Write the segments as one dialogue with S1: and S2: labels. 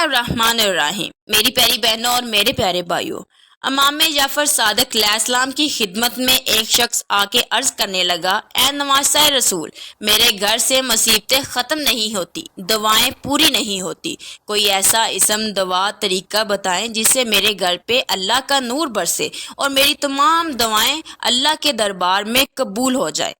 S1: बिस्मिल्लाहिर्रहमानिर्रहीम। मेरी प्यारी बहनों और मेरे प्यारे भाइयों, इमाम जाफर सादिक अलैहिस्सलाम की खिदमत में एक शख्स आके अर्ज करने लगा, ए नवासा रसूल, मेरे घर से मुसीबतें ख़त्म नहीं होती, दवाएं पूरी नहीं होती, कोई ऐसा इसम दवा तरीका बताएं जिससे मेरे घर पे अल्लाह का नूर बरसे और मेरी तमाम दवाएं अल्लाह के दरबार में कबूल हो जाए।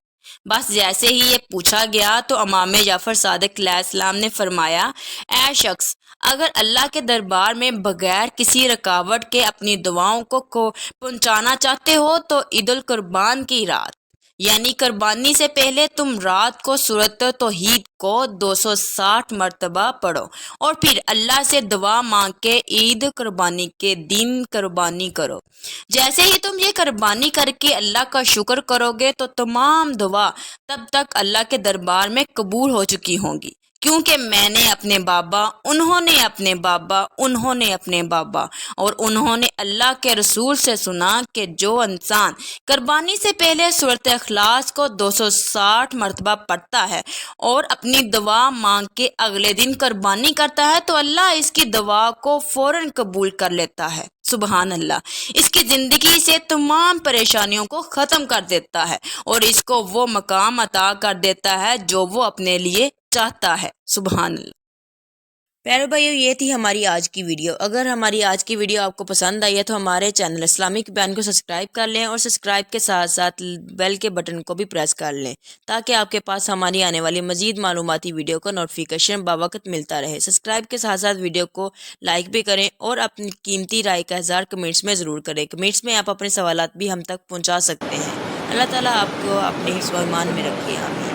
S1: बस जैसे ही ये पूछा गया तो इमाम जाफर सादिक अलैहिस्सलाम ने फरमाया, ऐ शख्स, अगर अल्लाह के दरबार में बगैर किसी रुकावट के अपनी दुआओं को पहुंचाना चाहते हो तो ईदुल कुर्बान की रात यानी कुर्बानी से पहले तुम रात को सूरत तौहीद को 260 मरतबा पढ़ो और फिर अल्लाह से दुआ मांग के ईद कुर्बानी के दिन कुर्बानी करो। जैसे ही तुम ये कुर्बानी करके अल्लाह का शुक्र करोगे तो तमाम दुआ तब तक अल्लाह के दरबार में कबूल हो चुकी होंगी, क्योंकि मैंने अपने बाबा, उन्होंने अपने बाबा, उन्होंने अपने बाबा और उन्होंने अल्लाह के रसूल से सुना कि जो इंसान कुर्बानी से पहले सूरत इखलास को 260 मरतबा पढ़ता है और अपनी दुआ मांग के अगले दिन कुर्बानी करता है तो अल्लाह इसकी दुआ को फौरन कबूल कर लेता है। सुबहान अल्लाह, इसकी ज़िंदगी से तमाम परेशानियों को ख़त्म कर देता है और इसको वो मकाम अता कर देता है जो वो अपने लिए चाहता है। सुबहान अल्लाह। प्यारे भाइयों, ये थी हमारी आज की वीडियो। अगर हमारी आज की वीडियो आपको पसंद आई है तो हमारे चैनल इस्लामिक बयान को सब्सक्राइब कर लें और सब्सक्राइब के साथ साथ बेल के बटन को भी प्रेस कर लें ताकि आपके पास हमारी आने वाली मजीद मालूमाती वीडियो का नोटिफिकेशन बावक्त मिलता रहे। सब्सक्राइब के साथ साथ वीडियो को लाइक भी करें और अपनी कीमती राय का इज़हार कमेंट्स में ज़रूर करें। कमेंट्स में आप अपने सवालात भी हम तक पहुँचा सकते हैं। अल्लाह ताला आपको अपने हिफ्ज़ व ईमान में रखे। आमीन।